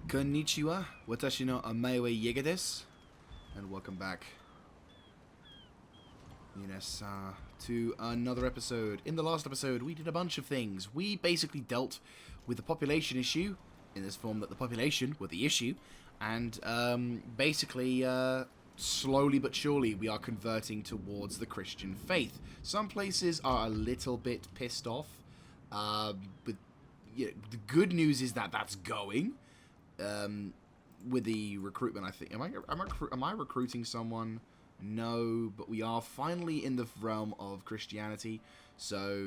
Konnichiwa, watashi no amae Jaeger desu, and welcome back, to another episode. In the last episode, we did a bunch of things. We basically dealt with the population issue, in this form that the population were the issue, and basically, slowly but surely, we are converting towards the Christian faith. Some places are a little bit pissed off, but the good news is that that's going. With the recruitment, I think. Am I recruiting someone? No, but we are finally in the realm of Christianity, so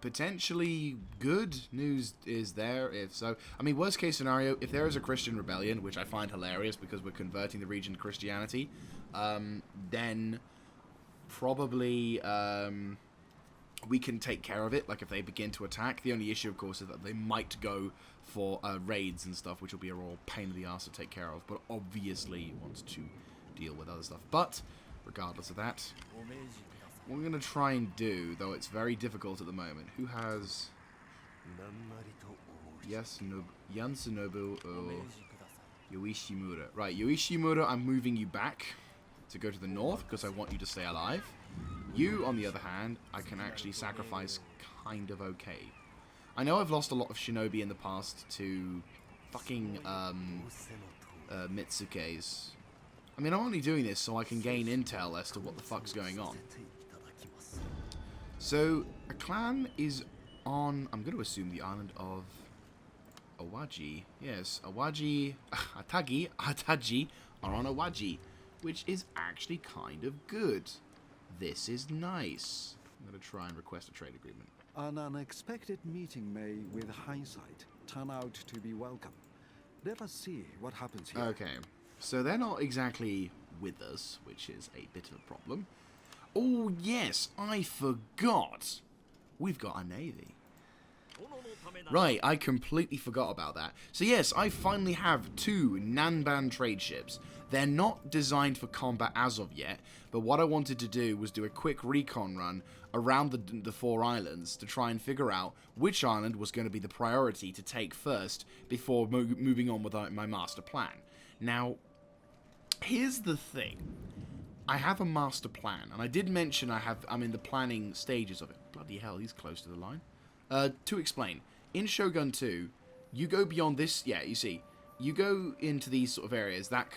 potentially good news is there. If so, I mean, worst case scenario, if there is a Christian rebellion, which I find hilarious because we're converting the region to Christianity, then probably we can take care of it. Like if they begin to attack, the only issue, of course, is that they might go for raids and stuff, which will be a real pain in the ass to take care of. But obviously, wants to deal with other stuff. But regardless of that, what we're going to try and do, though it's very difficult at the moment. Who has Yansunobu or Yoishimura? Right, Yoishimura, I'm moving you back to go to the north because I want you to stay alive. You, on the other hand, I can actually sacrifice kind of okay. I know I've lost a lot of shinobi in the past to fucking Mitsuke's. I mean, I'm only doing this so I can gain intel as to what the fuck's going on. So, a clan is on, I'm going to assume, the island of Awaji. Yes, Awaji, Ataji are on Awaji, which is actually kind of good. This is nice. I'm going to try and request a trade agreement. An unexpected meeting may, with hindsight, turn out to be welcome. Let us see what happens here. Okay, so they're not exactly with us, which is a bit of a problem. Oh yes, I forgot. We've got a navy. Right, I completely forgot about that. So yes, I finally have 2 Nanban trade ships. They're not designed for combat as of yet, but what I wanted to do was do a quick recon run around the 4 islands to try and figure out which island was going to be the priority to take first before moving on with my master plan. Now, here's the thing. I have a master plan, and I did mention I'm in the planning stages of it. Bloody hell, he's close to the line. To explain, in Shogun 2, you go beyond this, you see, you go into these sort of areas, that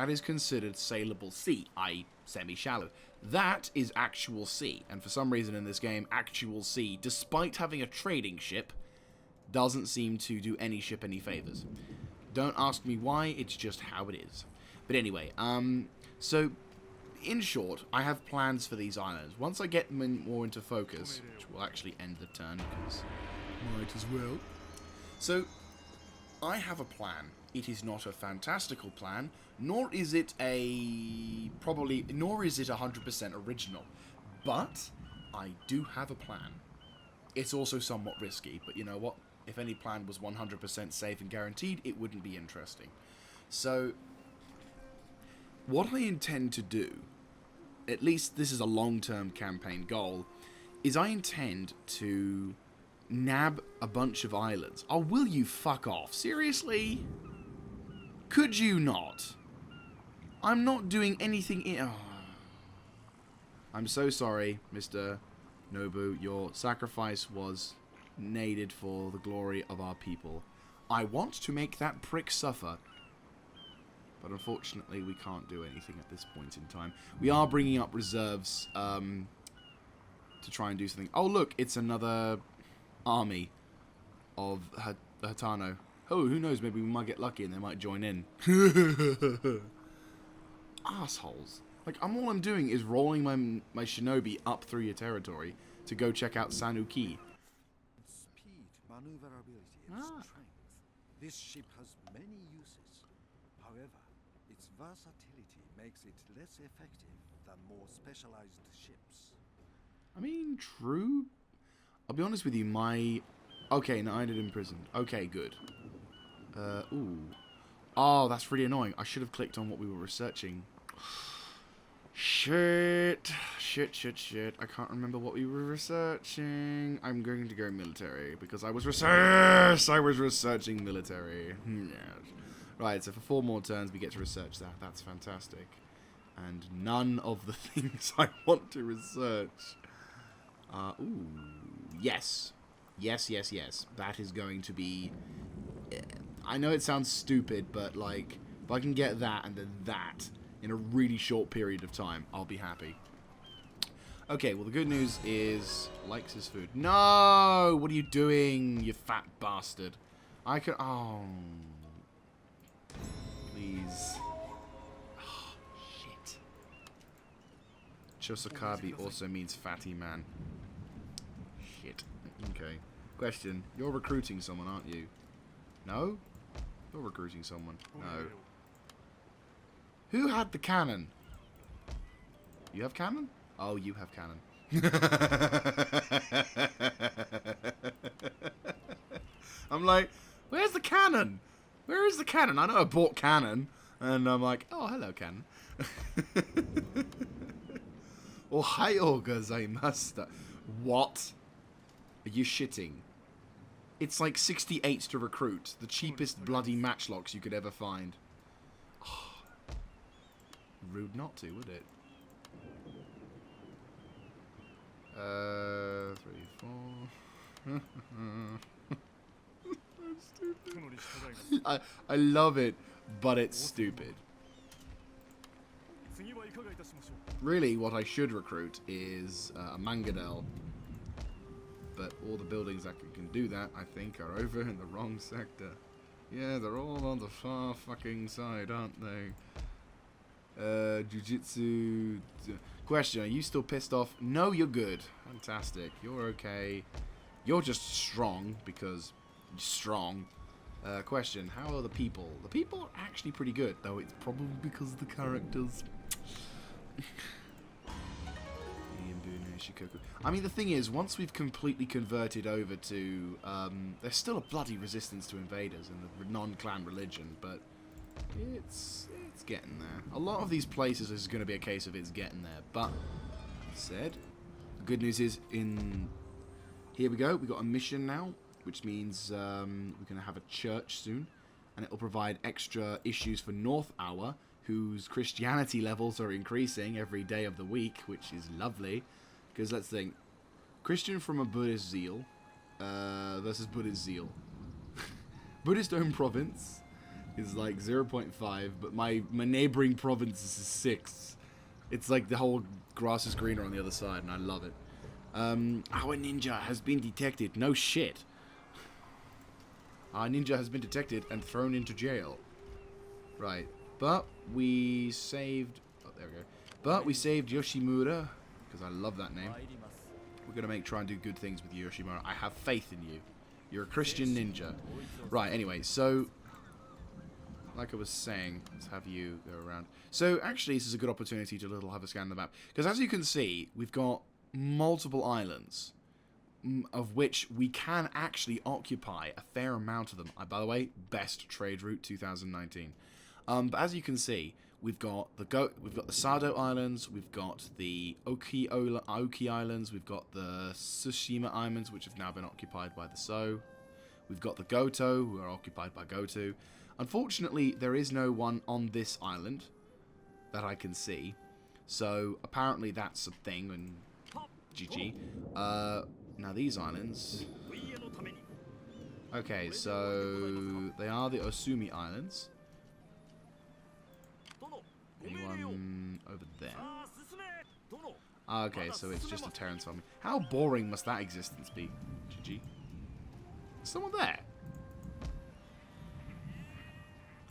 is considered saleable sea, i.e. semi-shallow. That is actual sea, and for some reason in this game, actual sea, despite having a trading ship, doesn't seem to do any ship any favors. Don't ask me why, it's just how it is. But anyway, so, in short, I have plans for these islands. Once I get them more into focus, which will actually end the turn, because might as well. So, I have a plan. It is not a fantastical plan, nor is it 100% original. But I do have a plan. It's also somewhat risky, but you know what? If any plan was 100% safe and guaranteed, it wouldn't be interesting. So, what I intend to do, at least this is a long-term campaign goal, is I intend to nab a bunch of islands. Oh, will you fuck off? Seriously? Could you not? I'm not doing anything I'm so sorry, Mr. Nobu. Your sacrifice was needed for the glory of our people. I want to make that prick suffer. But unfortunately, we can't do anything at this point in time. We are bringing up reserves to try and do something. Oh, look, it's another army of Hatano. Oh, who knows, maybe we might get lucky and they might join in. Assholes. Like, all I'm doing is rolling my shinobi up through your territory to go check out Sanuki. Speed, maneuverability, and strength. This ship has many uses. However, its versatility makes it less effective than more specialized ships. I mean, true. I'll be honest with you, okay, no, I ended imprisoned. Okay, good. Ooh. Oh, that's really annoying. I should have clicked on what we were researching. Shit. I can't remember what we were researching. I'm going to go military because I was researching military. Yes. Right, so for 4 more turns we get to research that. That's fantastic. And none of the things I want to research. Ooh, yes. Yes. That is going to be... I know it sounds stupid, but, like, if I can get that and then that in a really short period of time, I'll be happy. Okay, well, the good news is... likes his food. No! What are you doing, you fat bastard? I can... oh... please... Chosokabe also means fatty man. Shit. Okay. Question. You're recruiting someone, aren't you? No? You're recruiting someone. No. Who had the cannon? You have cannon? Oh, you have cannon. I'm like, where's the cannon? Where is the cannon? I know I bought cannon. And I'm like, oh, hello, cannon. Ohio gozaimashita. What? Are you shitting? It's like 68 to recruit. The cheapest bloody matchlocks you could ever find. Oh, rude not to, would it? 3, 4. Stupid. I love it, but it's stupid. Really, what I should recruit is a Mangadel. But all the buildings that can do that, I think, are over in the wrong sector. Yeah, they're all on the far fucking side, aren't they? Jiu-Jitsu... Question, are you still pissed off? No, you're good. Fantastic. You're okay. You're just strong, because you're strong. Question, how are the people? The people are actually pretty good, though it's probably because of the characters. Shikoku. I mean, the thing is, once we've completely converted over to... there's still a bloody resistance to invaders in the non-clan religion, but it's getting there. A lot of these places is going to be a case of it's getting there, but... said, the good news is, here we go, we've got a mission now, which means we're going to have a church soon, and it will provide extra issues for North Hour, whose Christianity levels are increasing every day of the week, which is lovely. Because let's think, Christian from a Buddhist zeal versus Buddhist zeal. Buddhist owned province is like 0.5, but my neighboring province is 6. It's like the whole grass is greener on the other side, and I love it. Our ninja has been detected. No shit. Our ninja has been detected and thrown into jail. Right, but we saved... oh, there we go. But we saved Yoshimura. Because I love that name. We're going to try and do good things with you, Yoshimura. I have faith in you. You're a Christian ninja. Right, anyway, so... like I was saying, let's have you go around. So, actually, this is a good opportunity to have a scan of the map. Because as you can see, we've got multiple islands. Of which we can actually occupy a fair amount of them. By the way, best trade route 2019. But as you can see... we've got the Sado Islands, we've got the Oki Islands, we've got the Tsushima Islands, which have now been occupied by the So. We've got the Goto, who are occupied by Goto. Unfortunately, there is no one on this island that I can see. So, apparently that's a thing, and GG. Now these islands... okay, so they are the Osumi Islands. Anyone over there? Okay, so it's just a Terran farm. How boring must that existence be? GG. Someone there?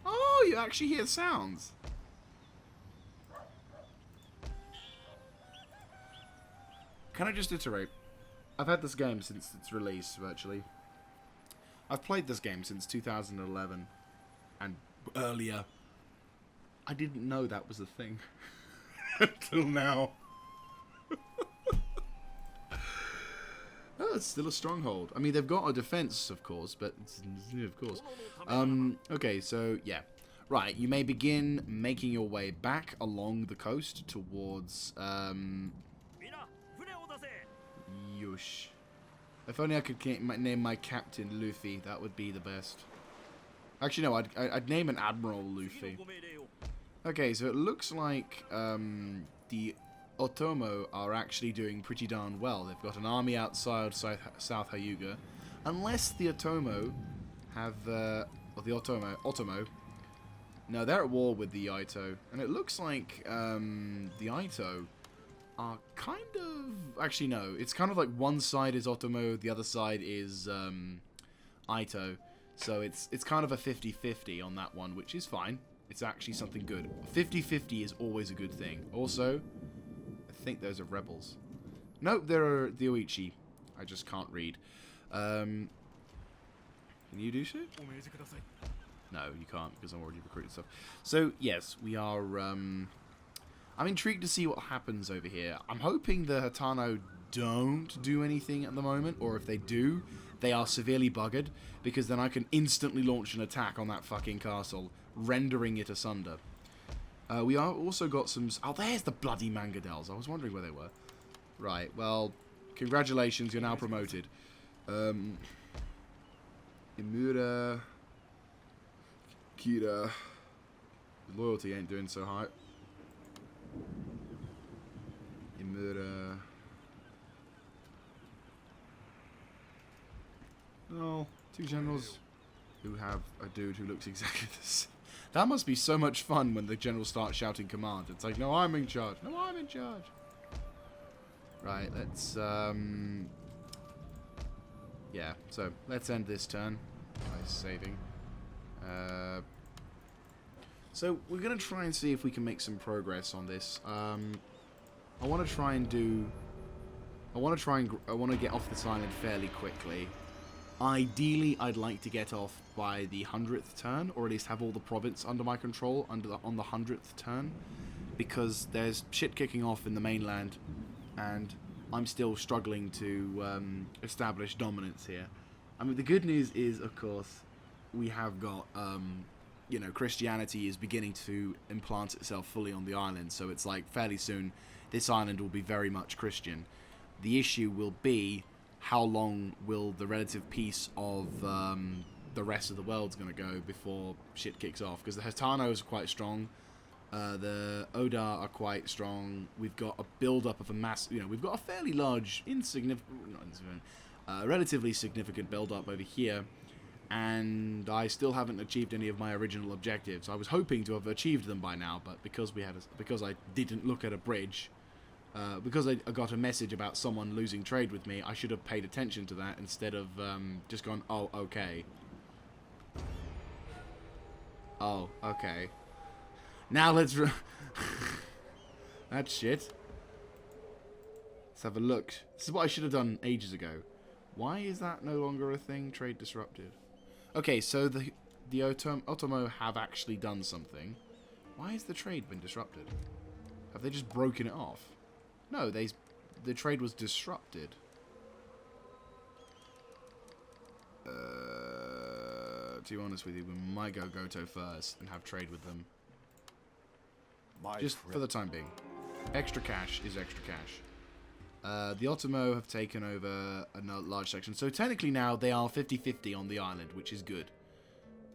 Oh, you actually hear sounds. Can I just iterate? I've had this game since its release, virtually. I've played this game since 2011 and earlier. I didn't know that was a thing until now. Oh, it's still a stronghold. I mean, they've got a defense, of course, but of course. Okay, so yeah. Right, you may begin making your way back along the coast towards, Yush. If only I could name my captain Luffy, that would be the best. Actually, no, I'd name an Admiral Luffy. Okay, so it looks like the Otomo are actually doing pretty darn well. They've got an army outside South Hyuga. Unless the Otomo have, or the Otomo, no, they're at war with the Ito. And it looks like the Ito are kind of... Actually, no. It's kind of like one side is Otomo, the other side is Ito. So it's kind of a 50-50 on that one, which is fine. It's actually something good. 50-50 is always a good thing. Also, I think those are rebels. Nope, they're the Oichi. I just can't read. Can you do so? No, you can't, because I'm already recruited stuff. So, yes, we are... I'm intrigued to see what happens over here. I'm hoping the Hatano don't do anything at the moment, or if they do, they are severely buggered, because then I can instantly launch an attack on that fucking castle, rendering it asunder. We are also got some... Oh, there's the bloody Mangadels. I was wondering where they were. Right, well, congratulations, you're now promoted. Imura... Kira... Loyalty ain't doing so hot. Imura... Oh, two generals who have a dude who looks exactly the same. That must be so much fun when the general starts shouting command. It's like, no, I'm in charge. No, I'm in charge. Right, let's, yeah, so let's end this turn by saving. So we're going to try and see if we can make some progress on this. I want to try and do... I want to get off this island fairly quickly. Ideally, I'd like to get off by the 100th turn, or at least have all the province under my control on the 100th turn, because there's shit kicking off in the mainland, and I'm still struggling to establish dominance here. I mean, the good news is, of course, we have got, you know, Christianity is beginning to implant itself fully on the island, so it's like fairly soon this island will be very much Christian. The issue will be, how long will the relative peace of the rest of the world's going to go before shit kicks off? Because the Hitanos are quite strong, the Oda are quite strong. We've got a build-up of a mass, you know, we've got a fairly large, relatively significant build-up over here, and I still haven't achieved any of my original objectives. I was hoping to have achieved them by now, but because I didn't look at a bridge. Because I got a message about someone losing trade with me, I should have paid attention to that instead of just gone, oh, okay. Oh, okay. Now let's... That's shit. Let's have a look. This is what I should have done ages ago. Why is that no longer a thing? Trade disrupted. Okay, so the Otomo have actually done something. Why has the trade been disrupted? Have they just broken it off? No, the trade was disrupted. To be honest with you, we might go Goto first and have trade with them. Just for the time being. Extra cash is extra cash. The Otomo have taken over a large section. So technically now they are 50-50 on the island, which is good.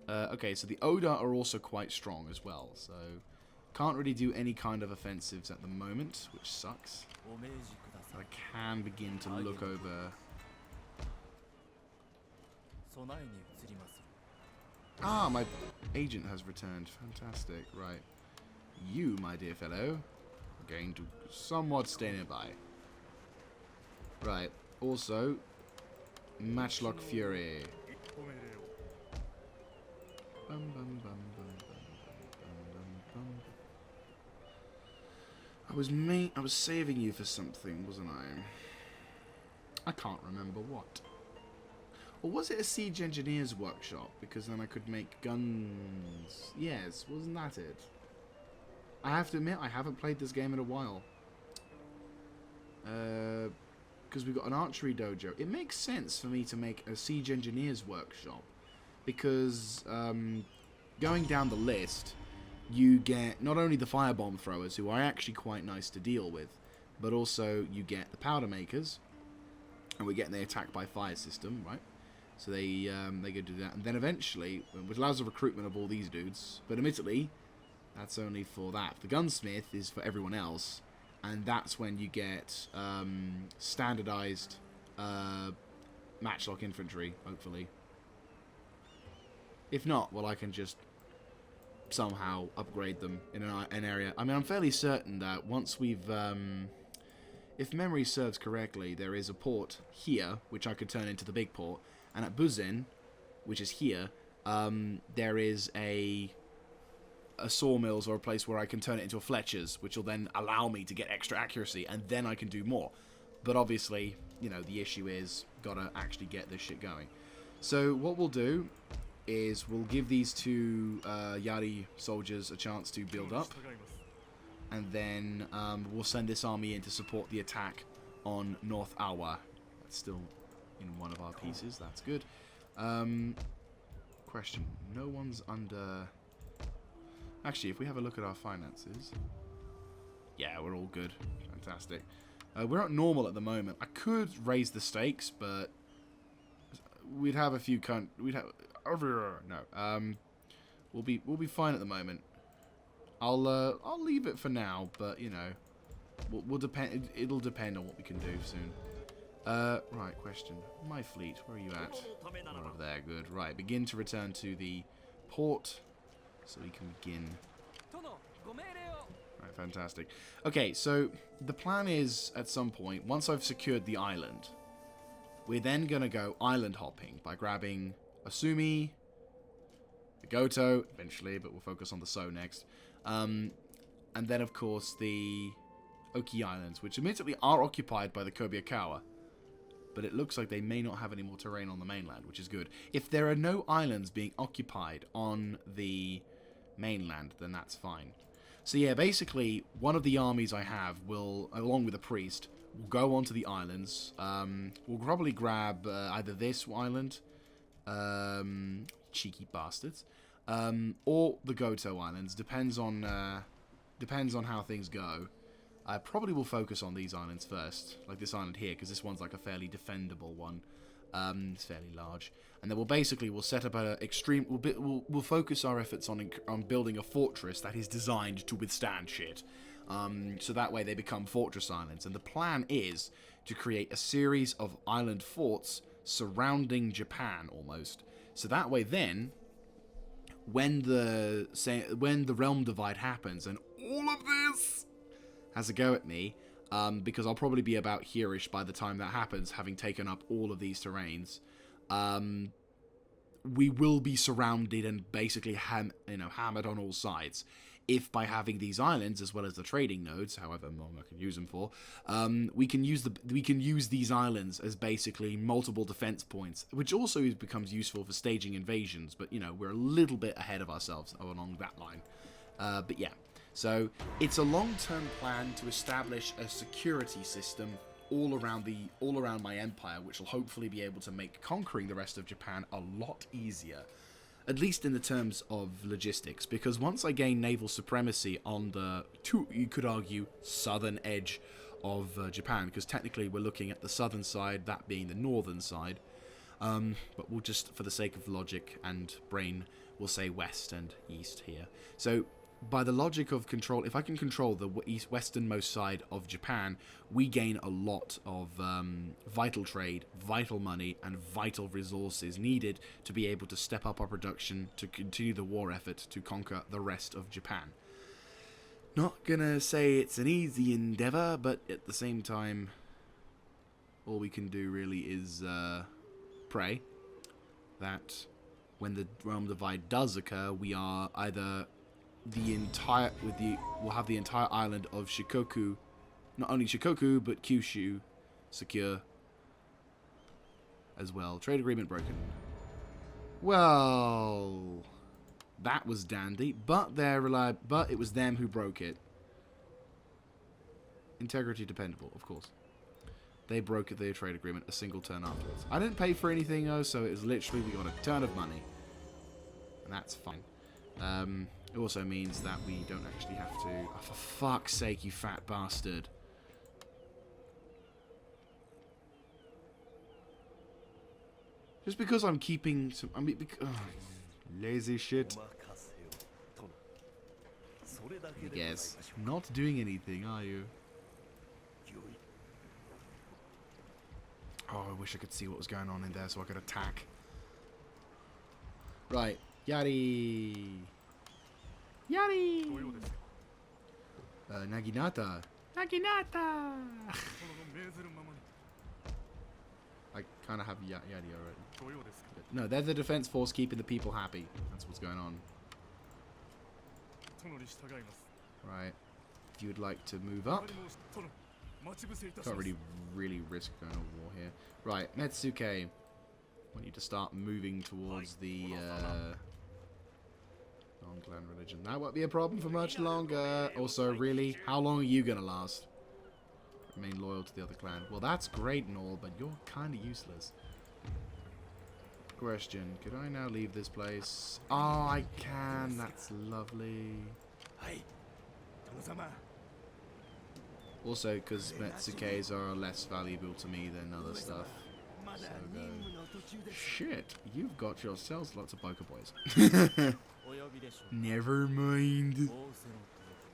Okay, so the Oda are also quite strong as well. So can't really do any kind of offensives at the moment, which sucks. I can begin to look over... Ah, my agent has returned. Fantastic. Right. You, my dear fellow, are going to somewhat stay nearby. Right. Also, Matchlock Fury. Bum, bum, bum, bum, bum, bum, bum, bum. I was saving you for something, wasn't I? I can't remember what. Or was it a siege engineer's workshop? Because then I could make guns. Yes, wasn't that it? I have to admit, I haven't played this game in a while. Because we've got an archery dojo. It makes sense for me to make a siege engineer's workshop. Because going down the list, you get not only the firebomb throwers, who are actually quite nice to deal with, but also you get the powder makers, and we're getting the attack by fire system, right? So they go do that, and then eventually, which allows the recruitment of all these dudes, but admittedly, that's only for that. The gunsmith is for everyone else, and that's when you get standardized matchlock infantry, hopefully. If not, well, I can just somehow upgrade them in an area. I mean, I'm fairly certain that once we've... if memory serves correctly, there is a port here, which I could turn into the big port, and at Buzen, which is here, there is a sawmills or a place where I can turn it into a Fletcher's, which will then allow me to get extra accuracy, and then I can do more. But obviously, you know, the issue is gotta actually get this shit going. So what we'll do is we'll give these two Yari soldiers a chance to build up, and then we'll send this army in to support the attack on North Awa. That's still in one of our pieces. That's good. Question. No one's under... Actually, if we have a look at our finances... Yeah, we're all good. Fantastic. We're at normal at the moment. I could raise the stakes, but... We'd have a few... We'd have... No. We'll be fine at the moment. I'll leave it for now, but, you know... We'll depend... It'll depend on what we can do soon. Right, question. My fleet, where are you at? We're over there, good. Right, begin to return to the port, so we can begin. Right, fantastic. Okay, so the plan is, at some point, once I've secured the island, we're then going to go island hopping by grabbing Asumi, the Goto, eventually, but we'll focus on the So next, and then, of course, the Oki Islands, which admittedly are occupied by the Kobyakawa. But it looks like they may not have any more terrain on the mainland, which is good. If there are no islands being occupied on the mainland, then that's fine. So yeah, basically, one of the armies I have will, along with a priest, will go onto the islands. We'll probably grab either this island, cheeky bastards, or the Goto Islands. Depends on how things go. I probably will focus on these islands first, like this island here, because this one's like a fairly defendable one. It's fairly large, and then we'll set up a extreme. We'll focus our efforts on building a fortress that is designed to withstand shit. So that way they become fortress islands, and the plan is to create a series of island forts surrounding Japan almost. So that way, then, when the realm divide happens, and all of this has a go at me, because I'll probably be about here-ish by the time that happens, having taken up all of these terrains. We will be surrounded and basically hammered on all sides. If by having these islands as well as the trading nodes, however long I can use them for, we can use these islands as basically multiple defense points, which also becomes useful for staging invasions. But you know, we're a little bit ahead of ourselves along that line. But yeah. So, it's a long-term plan to establish a security system all around my empire, which will hopefully be able to make conquering the rest of Japan a lot easier. At least in the terms of logistics, because once I gain naval supremacy on the, you could argue, southern edge of Japan, because technically we're looking at the southern side, that being the northern side, but we'll just, for the sake of logic and brain, we'll say west and east here. So, by the logic of control, if I can control the westernmost side of Japan, we gain a lot of vital trade, vital money, and vital resources needed to be able to step up our production to continue the war effort to conquer the rest of Japan. Not gonna say it's an easy endeavor, but at the same time, all we can do really is pray that when the realm divide does occur, we are either we'll have the entire island of Shikoku, not only Shikoku but Kyushu, secure as well. Trade agreement broken. Well, that was dandy, but it was them who broke it. Integrity dependable, of course. They broke their trade agreement a single turn afterwards. I didn't pay for anything though, so it was literally we got a ton of money, and that's fine. It also means that we don't actually have to... Oh, for fuck's sake, you fat bastard. Just because I'm keeping some... I mean, lazy shit. I guess. Not doing anything, are you? Oh, I wish I could see what was going on in there so I could attack. Right. Yari! Yari! Naginata! Naginata! I kind of have Yari already. No, they're the defense force keeping the people happy. That's what's going on. Right. If you would like to move up. Can't really risk going to war here. Right, Metsuke. I want you to start moving towards the non-clan religion. That won't be a problem for much longer. Also, really, how long are you going to last? Remain loyal to the other clan. Well, that's great and all, but you're kind of useless. Question, could I now leave this place? Oh, I can. That's lovely. Also, because Metsukes are less valuable to me than other stuff. So shit, you've got yourselves lots of Poke Boys. Never mind.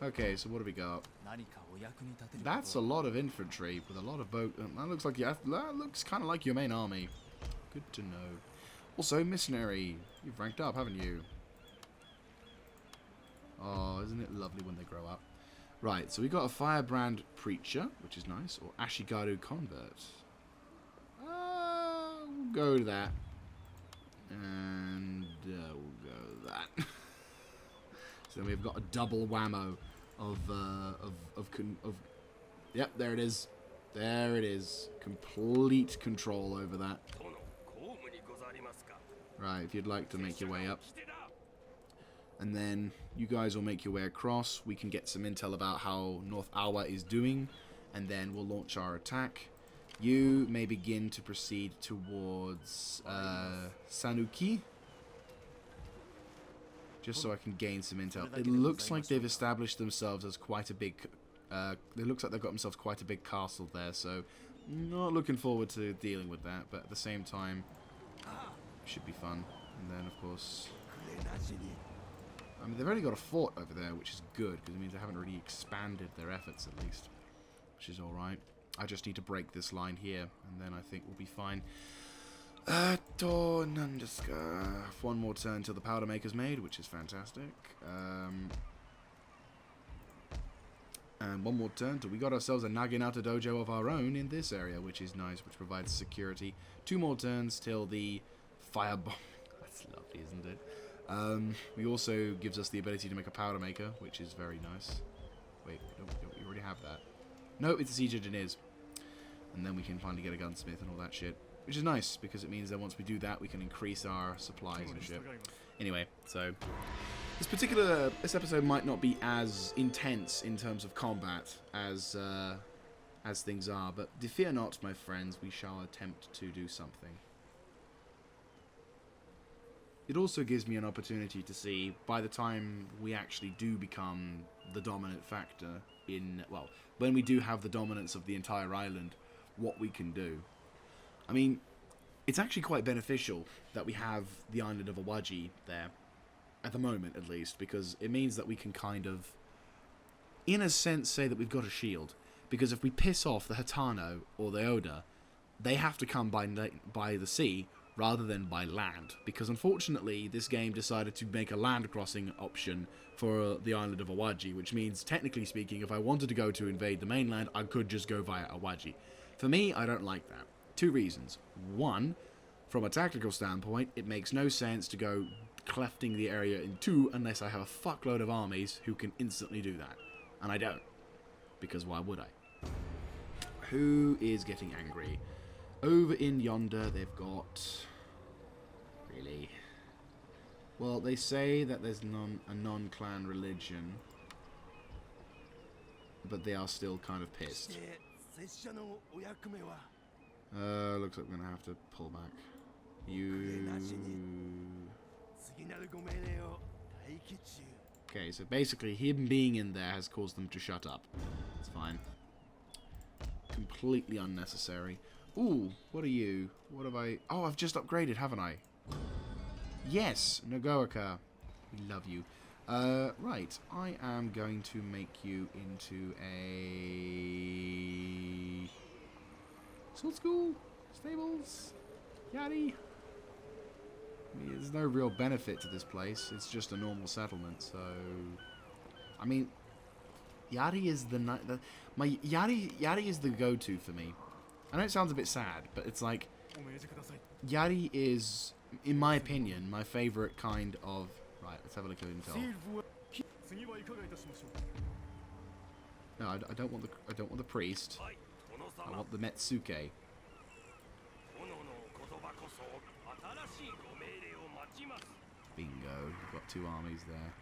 Okay, so what do we got? That's a lot of infantry with a lot of boat. That looks like that looks kind of like your main army. Good to know. Also, missionary, you've ranked up, haven't you? Oh, isn't it lovely when they grow up? Right, so we got a Firebrand Preacher, which is nice, or Ashigaru Convert. We'll go to that. And we'll go to that. So we've got a double whammo of yep, there it is. There it is. Complete control over that. Right, if you'd like to make your way up. And then you guys will make your way across. We can get some intel about how North Awa is doing. And then we'll launch our attack. You may begin to proceed towards Sanuki. Just so I can gain some intel. It looks like they've established themselves as quite a big... it looks like they've got themselves quite a big castle there. So, not looking forward to dealing with that. But at the same time, should be fun. And then, of course... I mean, they've only got a fort over there, which is good, because it means they haven't really expanded their efforts, at least. Which is alright. I just need to break this line here, and then I think we'll be fine. One more turn till the powder maker's made, which is fantastic. And one more turn till we got ourselves a Naginata dojo of our own in this area, which is nice, which provides security. 2 more turns till the firebomb. That's lovely, isn't it? He also gives us the ability to make a powder maker, which is very nice. Wait, you already have that. No, it's a siege engineers. And then we can finally get a gunsmith and all that shit. Which is nice, because it means that once we do that, we can increase our supplies and shit. Anyway, so... This episode might not be as intense in terms of combat as things are, but fear not, my friends, we shall attempt to do something. It also gives me an opportunity to see, by the time we actually do become the dominant factor in, well, when we do have the dominance of the entire island, what we can do. I mean, it's actually quite beneficial that we have the island of Awaji there, at the moment at least, because it means that we can kind of, in a sense, say that we've got a shield. Because if we piss off the Hatano or the Oda, they have to come by the sea, rather than by land, because unfortunately this game decided to make a land crossing option for the island of Awaji, which means, technically speaking, if I wanted to go to invade the mainland, I could just go via Awaji. For me, I don't like that. 2 reasons. 1, from a tactical standpoint, it makes no sense to go clefting the area in 2 unless I have a fuckload of armies who can instantly do that. And I don't. Because why would I? Who is getting angry? Over in yonder, they've got... Really? Well, they say that there's a non-clan religion. But they are still kind of pissed. Looks like we're going to have to pull back. Okay, so basically him being in there has caused them to shut up. It's fine. Completely unnecessary. Ooh, what are you? What have I... Oh, I've just upgraded, haven't I? Yes, Nagoaka. We love you. Right. I am going to make you into a... Sword school? Stables? Yari? I mean, there's no real benefit to this place. It's just a normal settlement, so... I mean... Yari is the... Yari is the go-to for me. I know it sounds a bit sad, but it's like... Yari is, in my opinion, my favourite kind of... Right, let's have a look at intel. No, I don't want the priest. I want the Metsuke. Bingo, you've got 2 armies there.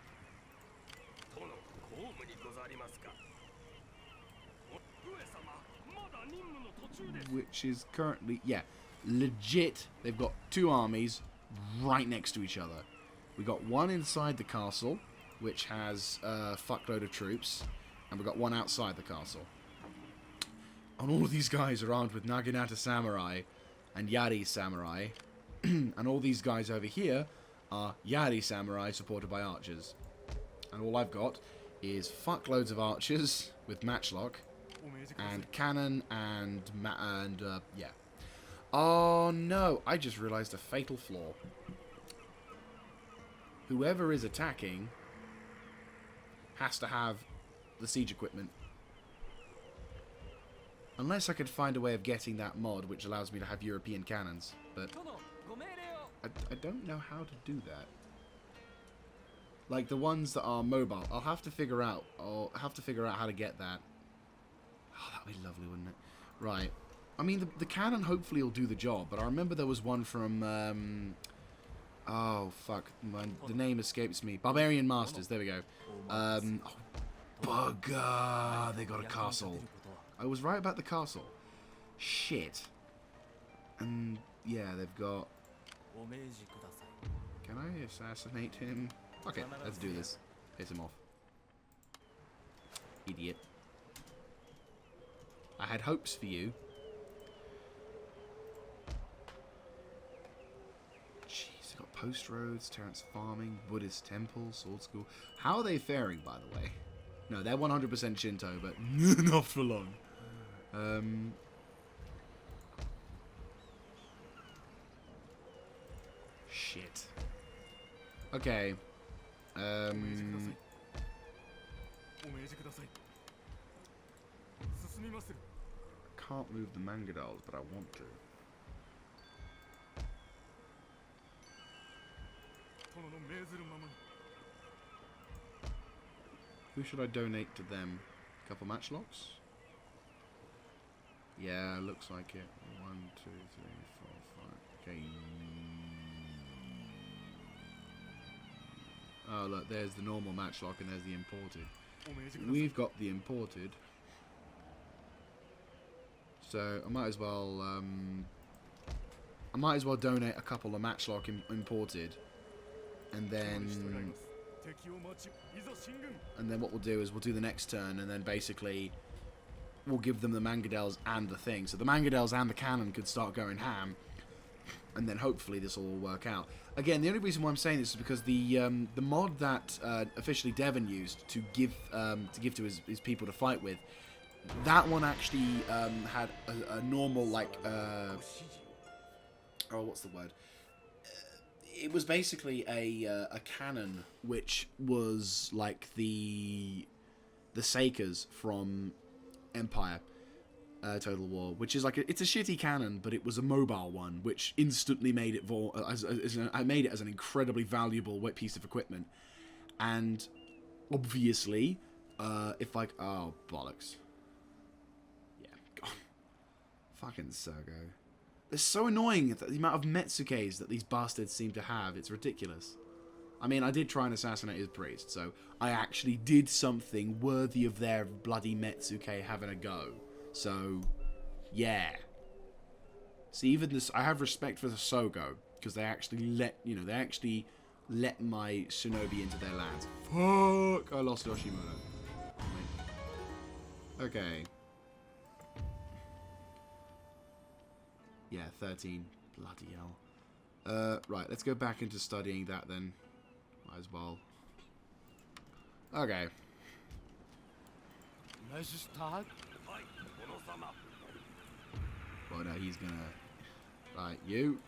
Which is currently, yeah, legit. They've got 2 armies right next to each other. We got one inside the castle, which has a fuckload of troops, and we've got one outside the castle. And all of these guys are armed with Naginata samurai and Yari samurai, and all these guys over here are Yari samurai supported by archers. And all I've got is fuckloads of archers with matchlock and cannon and yeah. Oh no, I just realized a fatal flaw. Whoever is attacking has to have the siege equipment. Unless I could find a way of getting that mod which allows me to have European cannons, but I don't know how to do that. Like the ones that are mobile, I'll have to figure out how to get that. Oh, that'd be lovely, wouldn't it? Right. I mean, the cannon hopefully will do the job, but I remember there was one from oh fuck, the name escapes me. Barbarian Masters. There we go. Oh, bugger! They got a castle. I was right about the castle. Shit. And yeah, they've got... Can I assassinate him? Okay, let's do this. Piss him off. Idiot. I had hopes for you. Jeez, they've got post roads, terrace farming, Buddhist temple, sword school. How are they faring, by the way? No, they're 100% Shinto, but not for long. Shit. Okay. Can't move the manga dolls, but I want to. Who should I donate to them? A couple matchlocks? Yeah, looks like it. 1, 2, 3, 4, 5. Okay. Oh, look, there's the normal matchlock and there's the imported. We've got the imported. So, I might as well donate a couple of matchlock imported. And then what we'll do is we'll do the next turn and then basically we'll give them the mangadels and the thing. So the mangadels and the cannon could start going ham. And then hopefully this will all work out. Again, the only reason why I'm saying this is because the mod that officially Devon used to give to his people to fight with, that one actually had a normal like oh, what's the word? It was basically a cannon which was like the Sakers from Empire. Total War, which is like it's a shitty cannon, but it was a mobile one, which instantly made it made it as an incredibly valuable piece of equipment. And obviously, if like oh bollocks, yeah, God. Fucking Sergo. They're so annoying. The amount of Metsukes that these bastards seem to have, it's ridiculous. I mean, I did try and assassinate his priest, so I actually did something worthy of their bloody Metsuke having a go. So, yeah. See, even this, I have respect for the Sogo because they actually they actually let my shinobi into their lands. Fuck! I lost Yoshimoto. Okay. Yeah, 13. Bloody hell. Right, let's go back into studying that then. Might as well. Okay. Well, no, he's gonna... Right, you.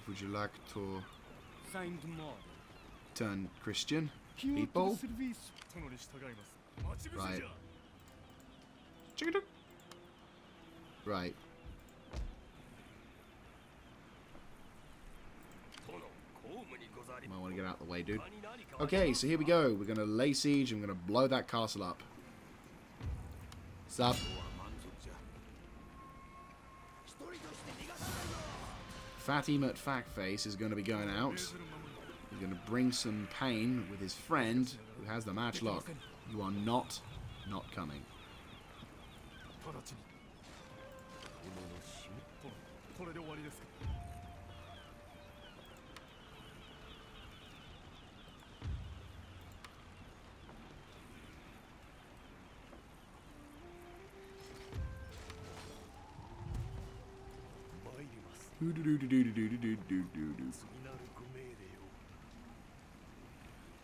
Would you like to turn Christian, people? Right. Right. Might want to get out of the way, dude. Okay, so here we go. We're going to lay siege and we're going to blow that castle up. Sup? Fatty McFackface is going to be going out. He's going to bring some pain with his friend who has the matchlock. You are not coming.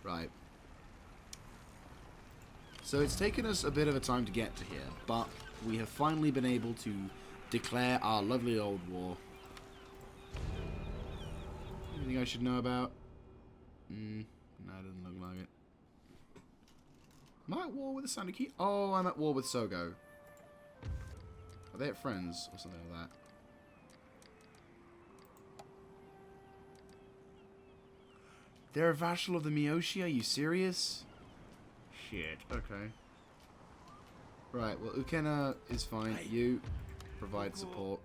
Right. So it's taken us a bit of a time to get to here, but we have finally been able to declare our lovely old war. Anything I should know about? No, it doesn't look like it. Am I at war with the Sanuki? Oh, I'm at war with Sogo. Are they at friends or something like that? They're a vassal of the Miyoshi? Are you serious? Shit, okay. Right, well, Ukena is fine. You provide support.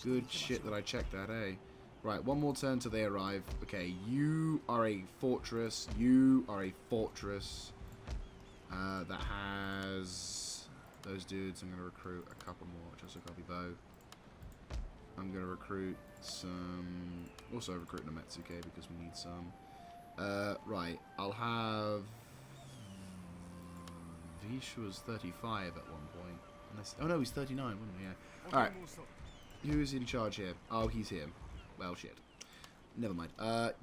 Good shit that I checked that, eh? Right, one more turn till they arrive. Okay, you are a fortress. You are a fortress that has those dudes. I'm going to recruit a couple more. Chosokabe bow. I'm going to recruit some... Also recruit Nametsuke because we need some. Right, I'll have... Vish was 35 at one point. Unless, oh no, he's 39, wasn't he? Yeah. Alright. Who's in charge here? Oh, he's here. Well, shit. Never mind.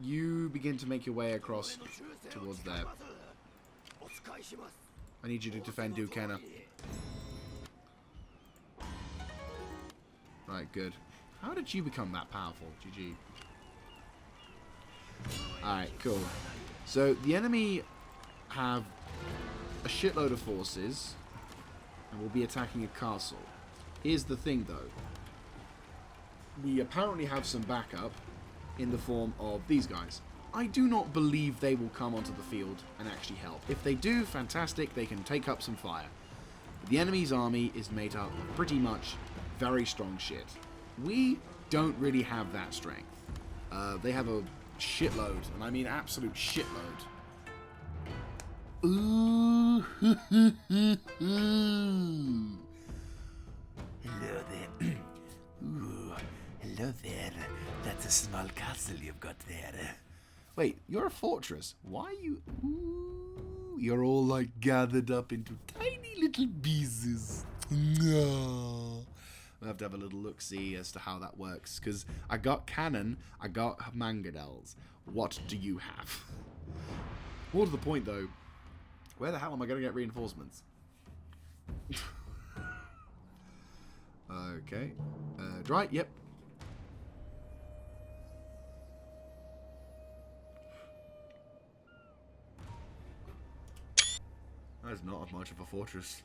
You begin to make your way across towards there. I need you to defend Ukena. Right, good. How did you become that powerful? GG. Alright, cool. So, the enemy have a shitload of forces and will be attacking a castle. Here's the thing, though. We apparently have some backup in the form of these guys. I do not believe they will come onto the field and actually help. If they do, fantastic, they can take up some fire. But the enemy's army is made up of pretty much very strong shit. We don't really have that strength. They have a shitload, and I mean absolute shitload. Ooh. Hello there. Ooh. Hello there. That's a small castle you've got there. Wait, you're a fortress. Why are you... Ooh, you're all like gathered up into tiny little pieces. No. We'll have to have a little look-see as to how that works. Because I got cannon, I got mangonels. What do you have? More to the point, though. Where the hell am I going to get reinforcements? Okay. Right, yep. That is not much of a fortress.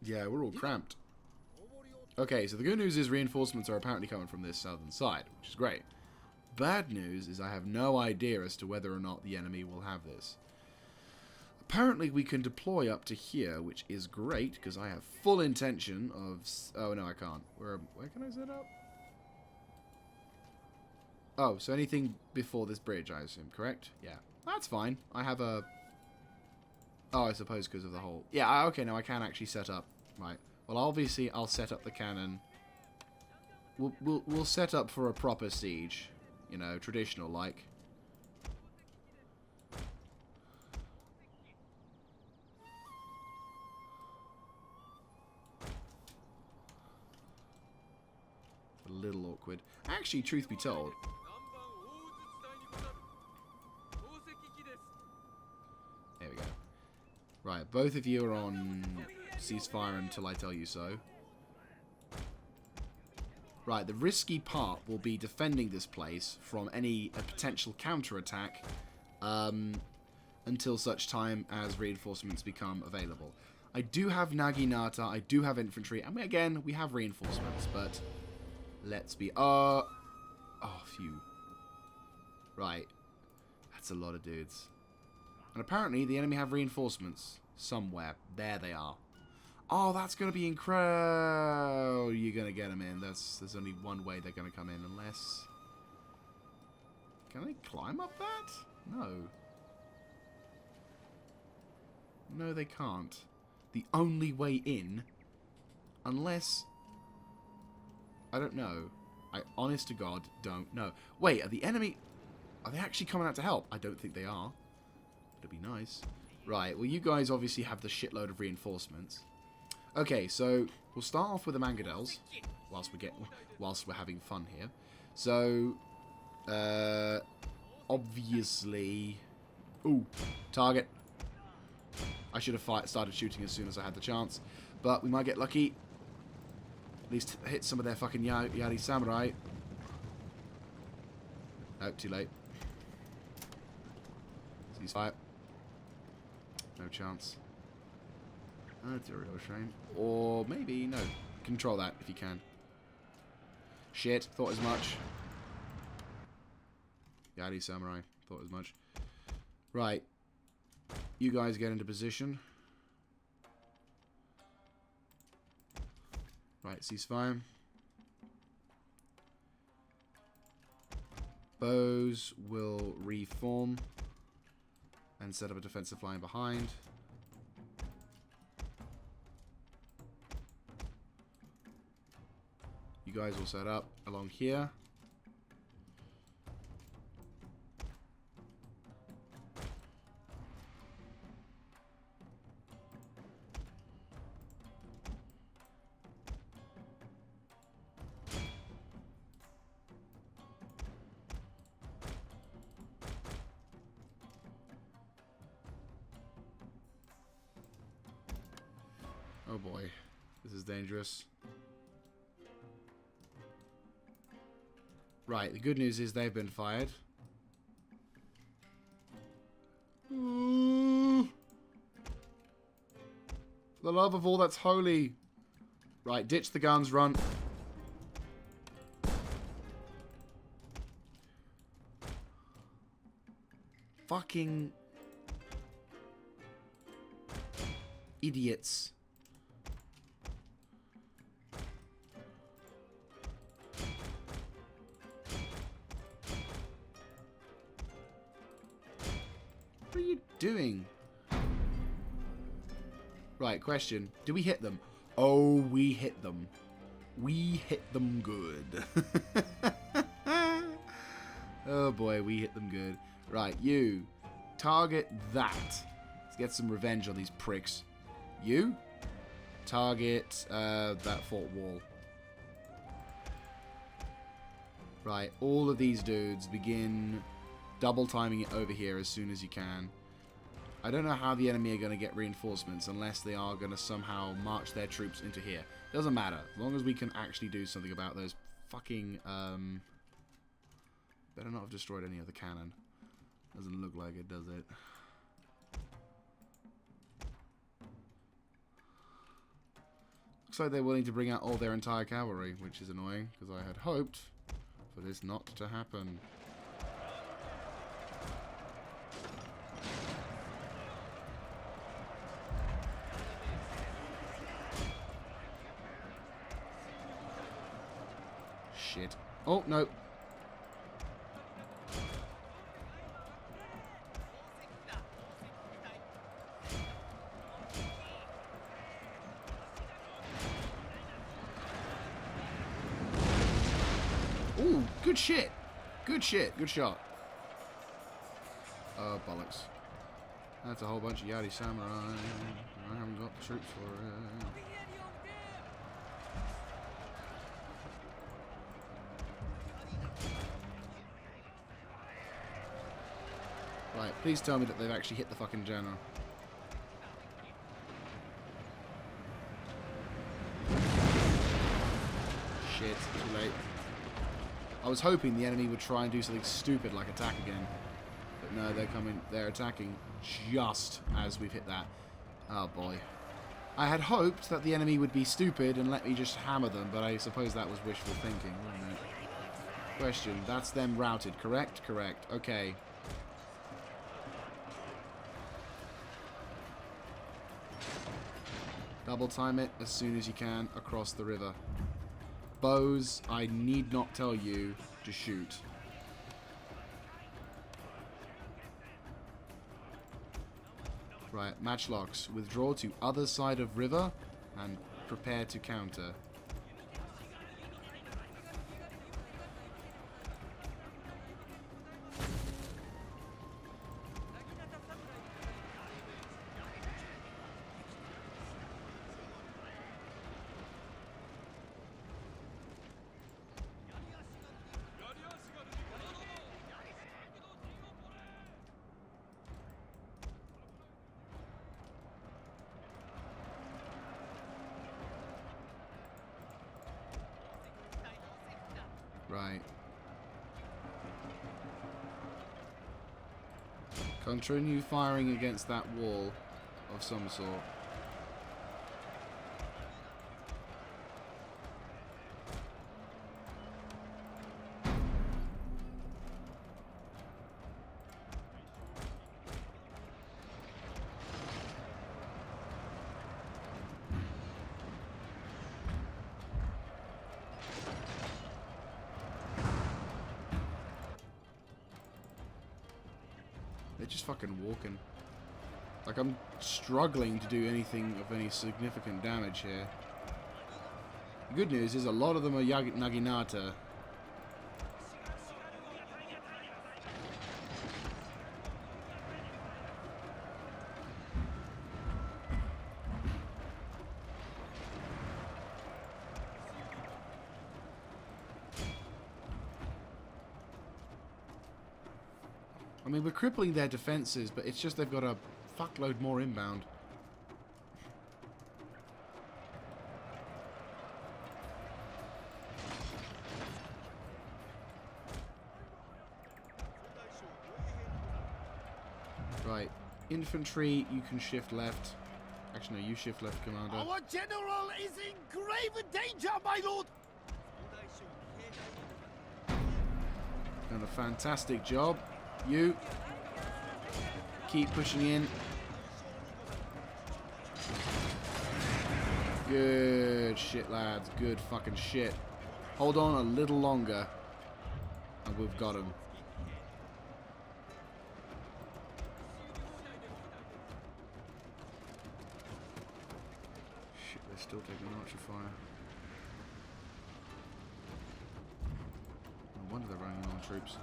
Yeah, we're all cramped. Okay, so the good news is reinforcements are apparently coming from this southern side, which is great. Bad news is I have no idea as to whether or not the enemy will have this. Apparently we can deploy up to here, which is great, because I have full intention of... Oh, no, I can't. Where can I set up? Oh, so anything before this bridge, I assume, correct? Yeah. That's fine. I have a... Oh, I suppose because of the whole... Yeah, okay, now I can actually set up. Right. Well, obviously, I'll set up the cannon. We'll set up for a proper siege. You know, traditional like. A little awkward. Actually, truth be told. There we go. Right, both of you are on ceasefire until I tell you so. Right, the risky part will be defending this place from any potential counterattack until such time as reinforcements become available. I do have Naginata, I do have infantry, and again, we have reinforcements, but let's be... oh, phew. Right, that's a lot of dudes. And apparently, the enemy have reinforcements somewhere. There they are. Oh, that's going to be incredible. You're going to get them in. There's only one way they're going to come in, unless... Can they climb up that? No. No, they can't. The only way in, unless... I don't know. I, honest to God, don't know. Wait, are the enemy... Are they actually coming out to help? I don't think they are. It'd be nice. Right, well, you guys obviously have the shitload of reinforcements. Okay, so we'll start off with the Mangadels whilst we're having fun here. So, obviously, ooh, target. I should have started shooting as soon as I had the chance, but we might get lucky. At least hit some of their fucking Yari Samurai. Oh, too late. Ceasefire. No chance. That's a real shame. Or maybe, no. Control that if you can. Shit, thought as much. Yari Samurai, thought as much. Right. You guys get into position. Right, ceasefire. Bows will reform and set up a defensive line behind. You guys will set up along here. Oh boy, this is dangerous. Right, the good news is they've been fired. For the love of all that's holy. Right, ditch the guns, run. Fucking idiots. What are you doing? Right, question. Do we hit them? Oh, we hit them. We hit them good. Oh boy, we hit them good. Right, you. Target that. Let's get some revenge on these pricks. You. Target that fort wall. Right, all of these dudes begin double timing it over here as soon as you can. I don't know how the enemy are going to get reinforcements unless they are going to somehow march their troops into here. Doesn't matter. As long as we can actually do something about those fucking... better not have destroyed any of the cannon. Doesn't look like it, does it? Looks like they're willing to bring out all their entire cavalry, which is annoying, because I had hoped for this not to happen. Shit. Oh, no. Ooh, good shit. Good shit. Good shot. Oh, bollocks. That's a whole bunch of Yadi Samurai. I haven't got the troops for it. Right, please tell me that they've actually hit the fucking general. Shit, too late. I was hoping the enemy would try and do something stupid like attack again. But no, they're attacking just as we've hit that. Oh boy. I had hoped that the enemy would be stupid and let me just hammer them, but I suppose that was wishful thinking, wasn't it? Question, that's them routed, correct? Correct. Okay. Double time it as soon as you can across the river. Bows, I need not tell you to shoot. Right, matchlocks. Withdraw to other side of river and prepare to counter. Right. Continue firing against that wall of some sort. They're just fucking walking. Like, I'm struggling to do anything of any significant damage here. The good news is a lot of them are Naginata. I mean, we're crippling their defenses, but it's just they've got a fuckload more inbound. Right. Infantry, you can shift left. Actually, no, you shift left, Commander. Our general is in grave danger, my lord! Done a fantastic job. You keep pushing in. Good shit, lads. Good fucking shit. Hold on a little longer, and we've got him. Shit, they're still taking archer fire. No wonder they're running on troops.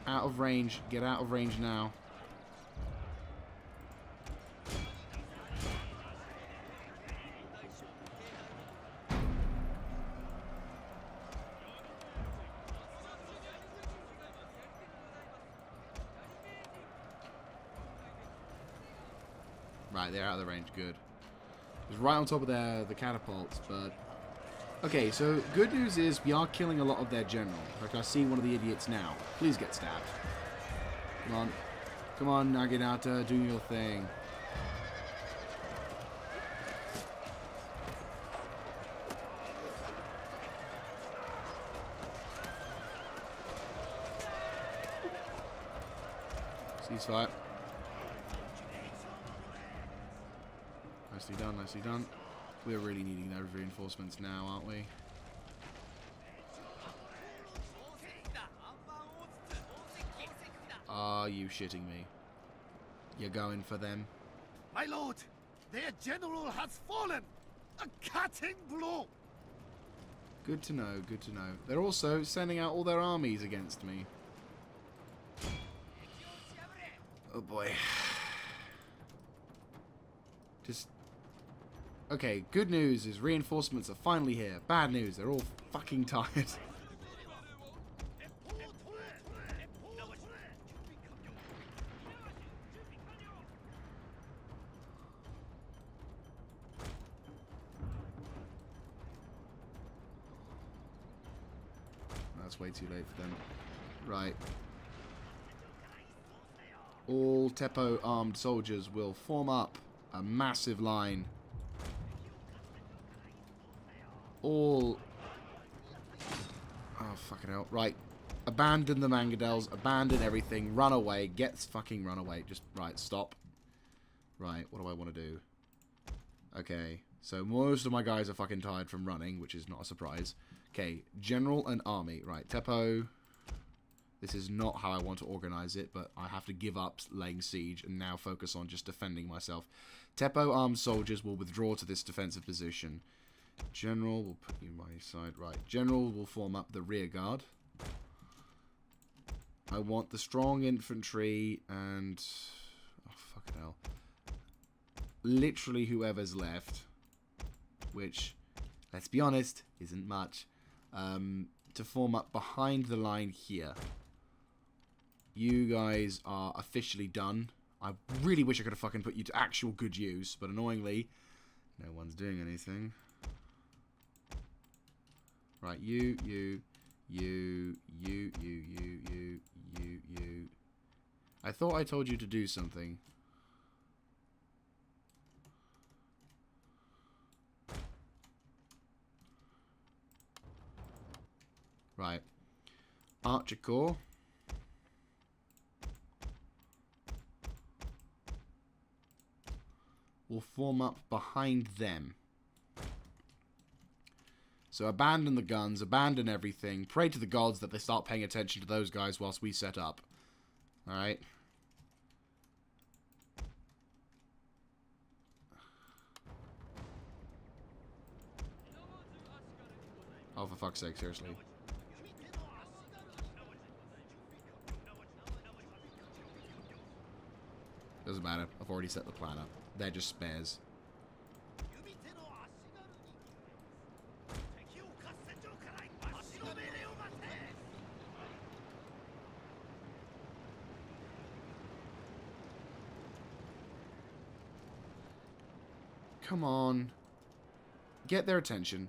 Out of range. Get out of range now. Right, they're out of the range. Good. It was right on top of the catapults, but... Okay, so good news is we are killing a lot of their general. Like, I see one of the idiots now. Please get stabbed. Come on. Come on, Naginata, do your thing. Ceasefire. Nicely done, nicely done. We're really needing those reinforcements now, aren't we? Are you shitting me? You're going for them? My lord, their general has fallen! A cutting blow! Good to know, good to know. They're also sending out all their armies against me. Oh boy. Just... Okay, good news is reinforcements are finally here. Bad news, they're all fucking tired. That's way too late for them. Right. All Teppo armed soldiers will form up a massive line. All... Oh, fucking hell. Right. Abandon the Mangadels. Abandon everything. Run away. Fucking run away. Just, right, stop. Right, what do I want to do? Okay. So most of my guys are fucking tired from running, which is not a surprise. Okay, general and army. Right, Teppo. This is not how I want to organize it, but I have to give up laying siege and now focus on just defending myself. Teppo armed soldiers will withdraw to this defensive position. General will put you my side. Right, general will form up the rear guard. I want the strong infantry and... Oh, fucking hell. Literally whoever's left. Which, let's be honest, isn't much. To form up behind the line here. You guys are officially done. I really wish I could have fucking put you to actual good use, but annoyingly, no one's doing anything. Right, you. I thought I told you to do something. Right. Archer Corps. Will form up behind them. So abandon the guns, abandon everything. Pray to the gods that they start paying attention to those guys whilst we set up. Alright. Oh, for fuck's sake, seriously. Doesn't matter. I've already set the plan up. They're just spares. Come on. Get their attention.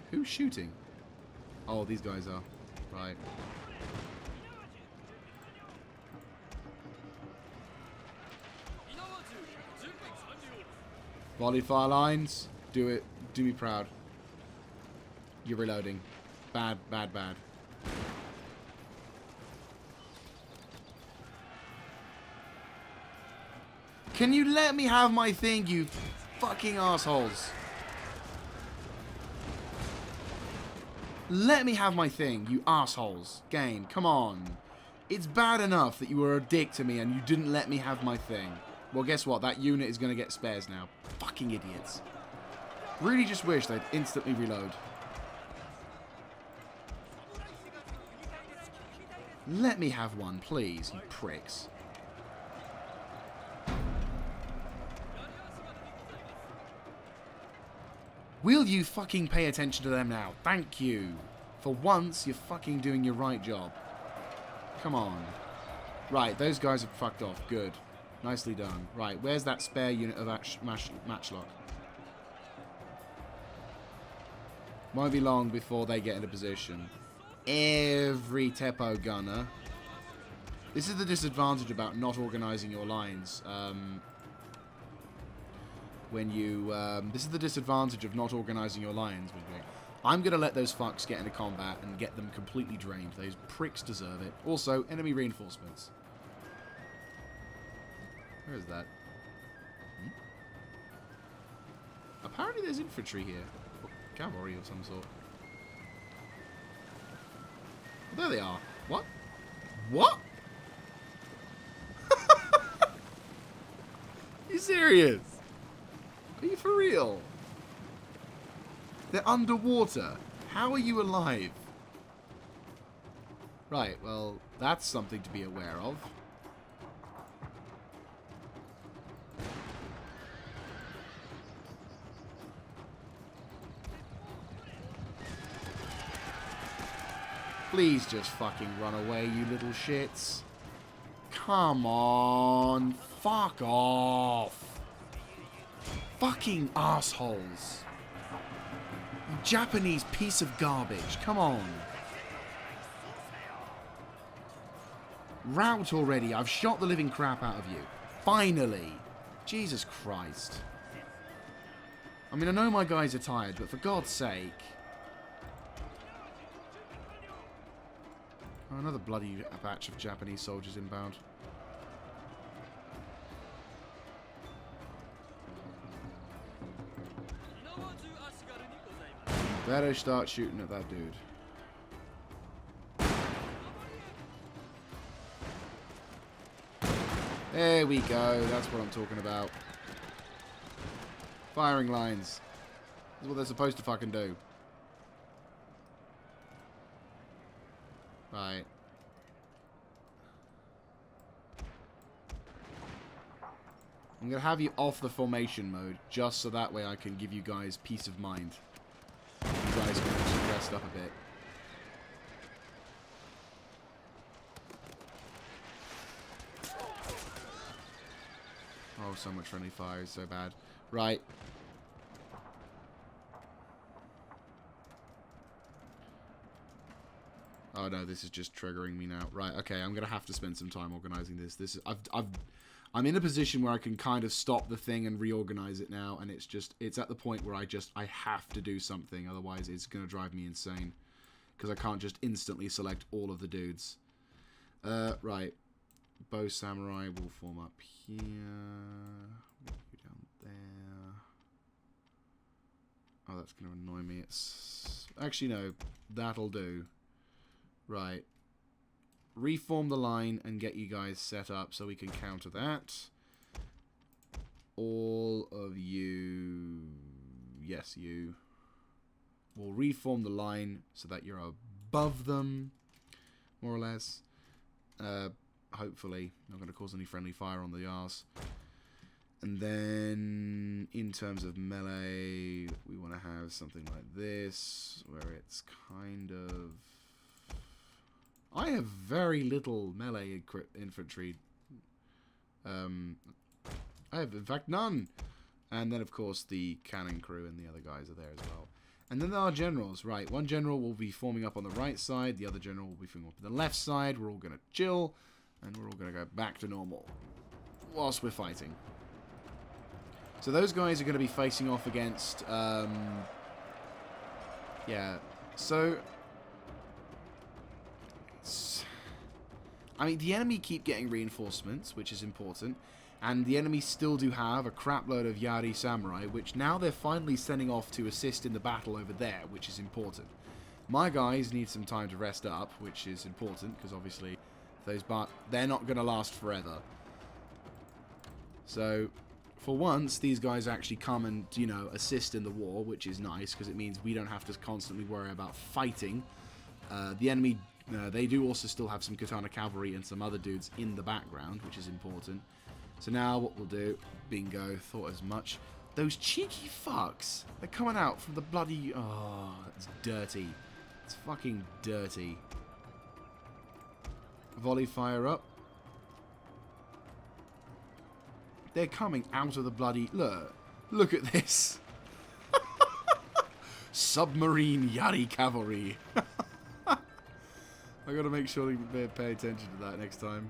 Who's shooting? Oh, these guys are. Right. Volley fire lines. Do it. Do me proud. You're reloading. Bad, bad, bad. Can you let me have my thing, you fucking assholes? Let me have my thing, you assholes. Game, come on. It's bad enough that you were a dick to me and you didn't let me have my thing. Well, guess what? That unit is going to get spares now. Fucking idiots. Really just wish they'd instantly reload. Let me have one, please, you pricks. Will you fucking pay attention to them now? Thank you. For once, you're fucking doing your right job. Come on. Right, those guys have fucked off. Good. Nicely done. Right, where's that spare unit of matchlock? Won't be long before they get into position. Every Teppo gunner. This is the disadvantage about not organising your lines. This is the disadvantage of not organising your lines. I'm going to let those fucks get into combat and get them completely drained. Those pricks deserve it. Also, enemy reinforcements. Where is that? Apparently there's infantry here. Or cavalry of some sort. Well, there they are. What? What? you serious? Are you for real? They're underwater. How are you alive? Right, well, that's something to be aware of. Please just fucking run away, you little shits. Come on. Fuck off. Fucking assholes. You Japanese piece of garbage. Come on. Rout already. I've shot the living crap out of you. Finally. Jesus Christ. I mean, I know my guys are tired, but for God's sake. Oh, another bloody batch of Japanese soldiers inbound. Better start shooting at that dude. There we go. That's what I'm talking about. Firing lines. That's what they're supposed to fucking do. Right. I'm going to have you off the formation mode, just so that way I can give you guys peace of mind. You guys can actually rest up a bit. Oh, so much friendly fire is so bad. Right. Oh no, this is just triggering me now. Right, okay, I'm gonna have to spend some time organizing this. I'm in a position where I can kind of stop the thing and reorganize it now, and it's at the point where I have to do something, otherwise it's gonna drive me insane. Because I can't just instantly select all of the dudes. Right. Bow Samurai will form up here. We'll go down there. Oh, that's gonna annoy me. It's actually no, that'll do. Right. Reform the line and get you guys set up so we can counter that. All of you... Yes, you. We'll reform the line so that you're above them, more or less. Hopefully. Not going to cause any friendly fire on the arse. And then, in terms of melee, we want to have something like this, where it's kind of... I have very little melee infantry. I have, in fact, none. And then, of course, the cannon crew and the other guys are there as well. And then there are generals. Right, one general will be forming up on the right side. The other general will be forming up on the left side. We're all going to chill. And we're all going to go back to normal. Whilst we're fighting. So those guys are going to be facing off against... yeah. So... I mean, the enemy keep getting reinforcements, which is important, and the enemy still do have a crapload of Yari Samurai, which now they're finally sending off to assist in the battle over there, which is important. My guys need some time to rest up, which is important, because obviously they're not going to last forever. So, for once, these guys actually come and, you know, assist in the war, which is nice, because it means we don't have to constantly worry about fighting. The enemy... they do also still have some Katana Cavalry and some other dudes in the background, which is important. So now what we'll do... Bingo, thought as much. Those cheeky fucks! They're coming out from the bloody... Oh, it's dirty. It's fucking dirty. Volley fire up. They're coming out of the bloody... Look at this. Submarine Yari Cavalry. I gotta make sure they pay attention to that next time.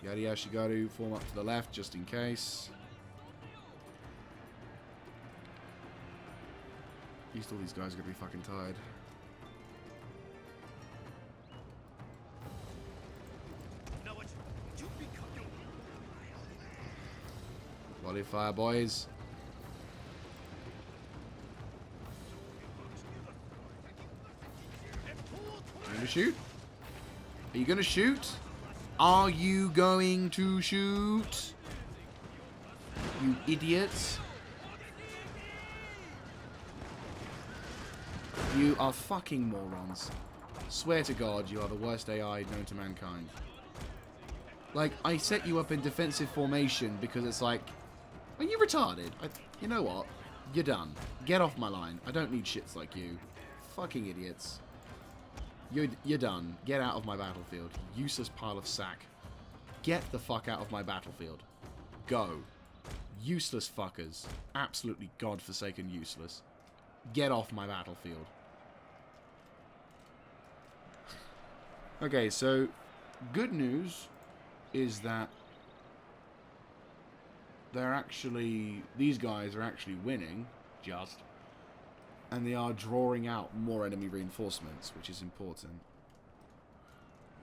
Yari Ashigaru form up to the left just in case. At least all these guys are gonna be fucking tired. Volley fire, boys. Time to shoot. Are you going to shoot? Are you going to shoot? You idiots. You are fucking morons. Swear to God, you are the worst AI known to mankind. Like, I set you up in defensive formation because it's like, are you retarded? You know what? You're done. Get off my line. I don't need shits like you. Fucking idiots. You're done. Get out of my battlefield. Useless pile of sack. Get the fuck out of my battlefield. Go. Useless fuckers. Absolutely godforsaken useless. Get off my battlefield. Okay, so good news is that these guys are actually winning, and they are drawing out more enemy reinforcements, which is important.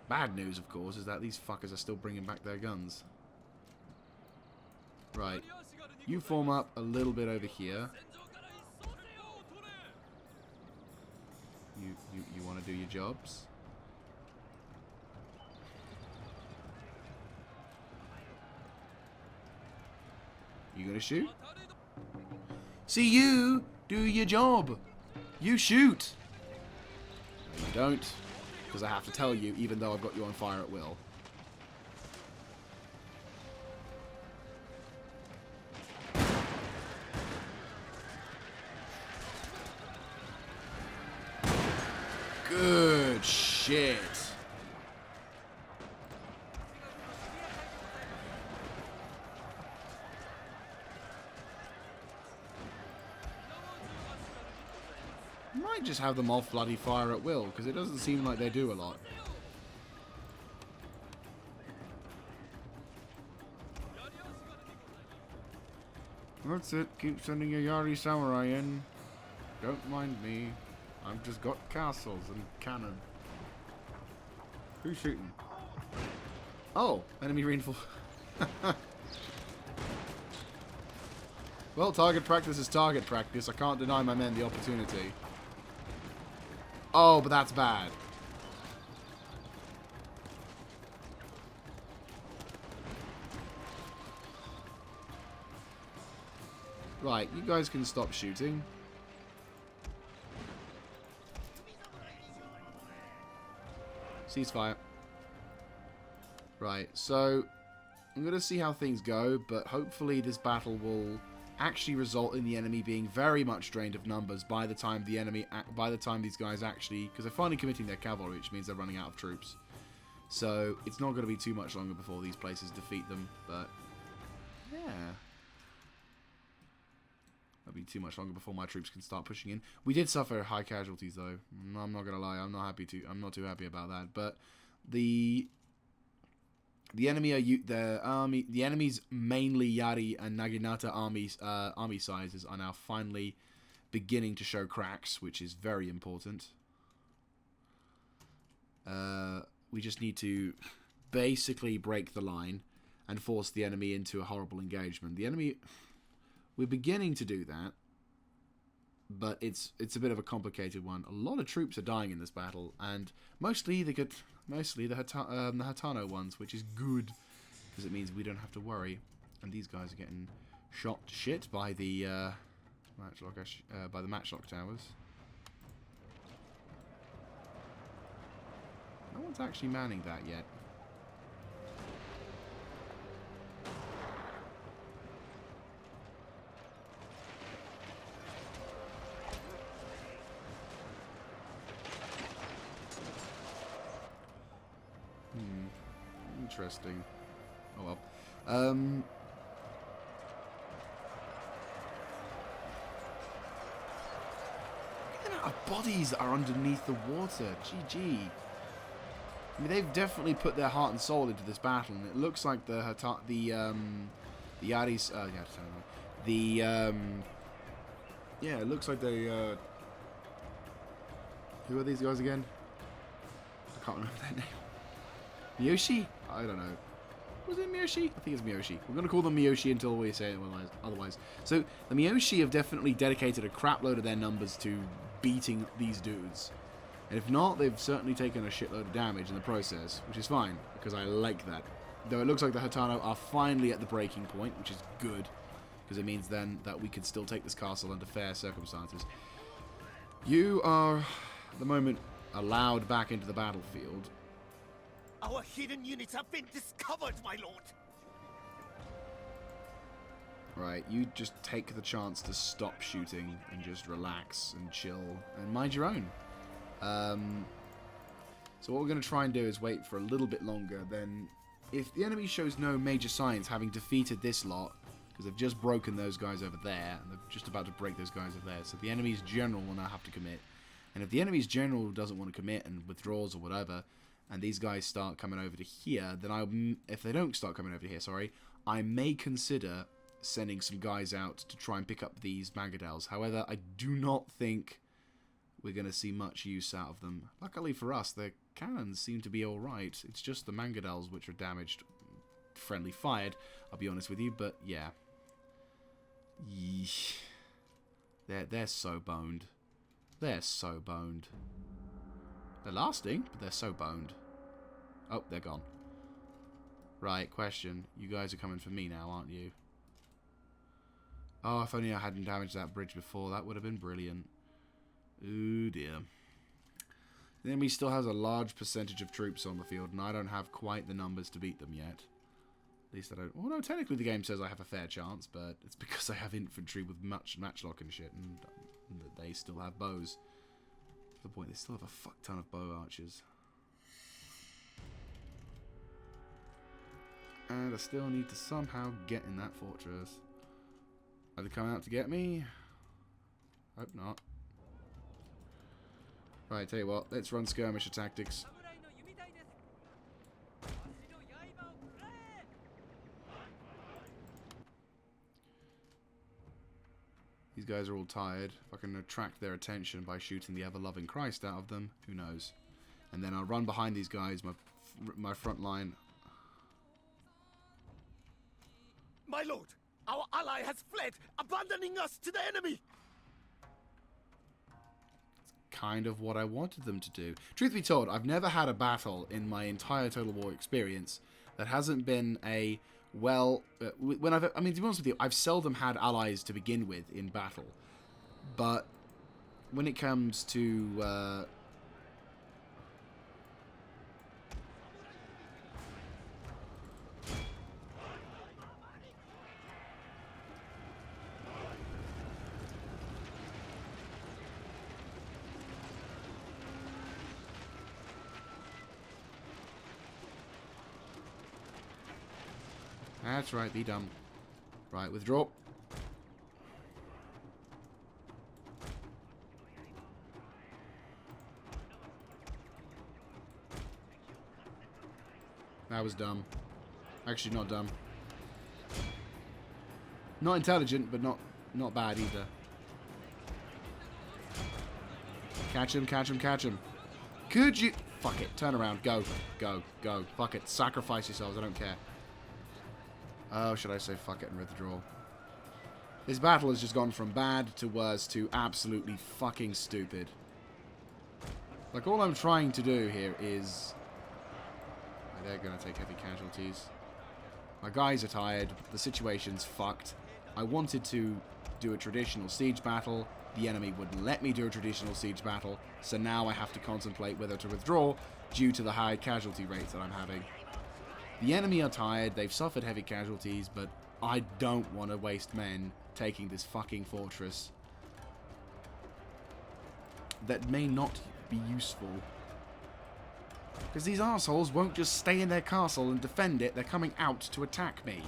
Bad news, of course, is that these fuckers are still bringing back their guns. Right, you form up a little bit over here. You want to do your jobs? You gonna shoot? See, you do your job. You shoot. No, you don't, because I have to tell you, even though I've got you on fire at will. Good shit. Might just have them off bloody fire at will, because it doesn't seem like they do a lot. That's it. Keep sending your Yari Samurai in. Don't mind me. I've just got castles and cannon. Who's shooting? Oh, enemy reinforcement. Well, target practice is target practice. I can't deny my men the opportunity. Oh, but that's bad. Right, you guys can stop shooting. Ceasefire. Right, so I'm going to see how things go, but hopefully this battle will actually result in the enemy being very much drained of numbers by the time these guys actually, because they're finally committing their cavalry, which means they're running out of troops. So it's not going to be too much longer before these places defeat them, but yeah. It'll be too much longer before my troops can start pushing in. We did suffer high casualties though. I'm not gonna lie, I'm not too happy about that. But the enemy's mainly Yari and Naginata army sizes are now finally beginning to show cracks, which is very important. We just need to basically break the line and force the enemy into a horrible engagement. We're beginning to do that, but it's a bit of a complicated one. A lot of troops are dying in this battle, and mostly the Hatano ones, which is good because it means we don't have to worry. And these guys are getting shot to shit by the matchlock towers. No one's actually manning that yet. Interesting. Oh well. The amount of bodies that are underneath the water. GG. I mean, they've definitely put their heart and soul into this battle, and it looks like the Yaris. Yeah, it looks like they. Who are these guys again? I can't remember their name. Miyoshi? I don't know. Was it Miyoshi? I think it's Miyoshi. We're going to call them Miyoshi until we say it otherwise. So, the Miyoshi have definitely dedicated a crap load of their numbers to beating these dudes. And if not, they've certainly taken a shitload of damage in the process, which is fine, because I like that. Though it looks like the Hatano are finally at the breaking point, which is good, because it means then that we can still take this castle under fair circumstances. You are, at the moment, allowed back into the battlefield. Our hidden units have been discovered, my lord. Right, you just take the chance to stop shooting and just relax and chill and mind your own. So what we're going to try and do is wait for a little bit longer. Then, if the enemy shows no major signs, having defeated this lot, because they've just broken those guys over there, and they're just about to break those guys over there, so the enemy's general will now have to commit. And if the enemy's general doesn't want to commit and withdraws or whatever, and these guys start coming over to here, then if they don't start coming over to here, sorry, I may consider sending some guys out to try and pick up these Mangadels. However, I do not think we're going to see much use out of them. Luckily for us, their cannons seem to be alright. It's just the Mangadels which are damaged, friendly fired, I'll be honest with you, but yeah. Yeesh. They're so boned. They're so boned. They're lasting, but they're so boned. Oh, they're gone. Right, question. You guys are coming for me now, aren't you? Oh, if only I hadn't damaged that bridge before, that would have been brilliant. Ooh, dear. The enemy still has a large percentage of troops on the field, and I don't have quite the numbers to beat them yet. At least I don't... Well, no, technically the game says I have a fair chance, but it's because I have infantry with matchlock and shit, and they still have bows. To the point, they still have a fuck ton of bow archers. And I still need to somehow get in that fortress. Are they coming out to get me? Hope not. Right, tell you what, let's run skirmisher tactics. These guys are all tired. If I can attract their attention by shooting the ever-loving Christ out of them, who knows? And then I'll run behind these guys, my front line. My lord, our ally has fled, abandoning us to the enemy. Kind of what I wanted them to do. Truth be told, I've never had a battle in my entire Total War experience that hasn't been a well. I mean, to be honest with you, I've seldom had allies to begin with in battle, but when it comes to that's right, be dumb. Right, withdraw. That was dumb. Actually, not dumb. Not intelligent, but not bad either. Catch him, catch him, catch him. Could you... Fuck it, turn around, go, go, go. Fuck it, sacrifice yourselves, I don't care. Oh, should I say fuck it and withdraw? This battle has just gone from bad to worse to absolutely fucking stupid. Like, all I'm trying to do here is... They're going to take heavy casualties. My guys are tired. The situation's fucked. I wanted to do a traditional siege battle. The enemy wouldn't let me do a traditional siege battle. So now I have to contemplate whether to withdraw due to the high casualty rates that I'm having. The enemy are tired, they've suffered heavy casualties, but I don't want to waste men taking this fucking fortress that may not be useful. Because these assholes won't just stay in their castle and defend it, they're coming out to attack me.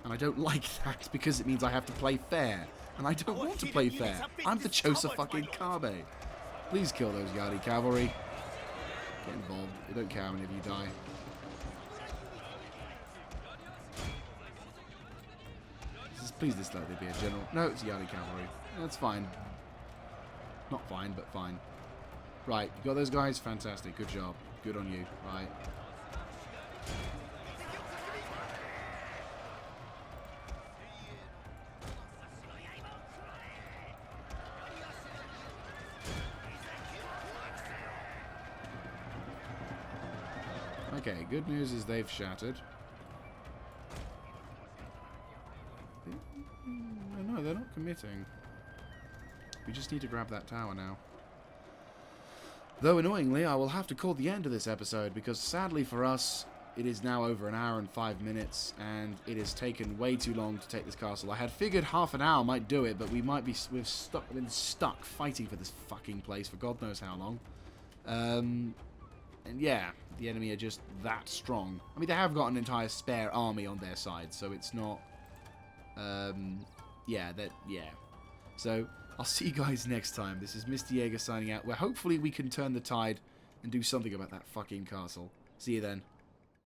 And I don't like that because it means I have to play fair. And I don't want to play fair. I'm the Chosokabe. Please kill those Yari cavalry. Get involved. I don't care how many of you die. Please this let there be a general. No, it's Yari cavalry. That's fine. Not fine, but fine. Right, you got those guys? Fantastic. Good job. Good on you. Right. Okay, good news is they've shattered. No, they're not committing. We just need to grab that tower now. Though annoyingly, I will have to call the end of this episode because sadly for us, it is now over an hour and 5 minutes, and it has taken way too long to take this castle. I had figured half an hour might do it, but we've been stuck fighting for this fucking place for God knows how long. And yeah, the enemy are just that strong. I mean, they have got an entire spare army on their side, so it's not. Yeah. So I'll see you guys next time. This is Mr. Jaeger signing out, where hopefully we can turn the tide and do something about that fucking castle. See you then.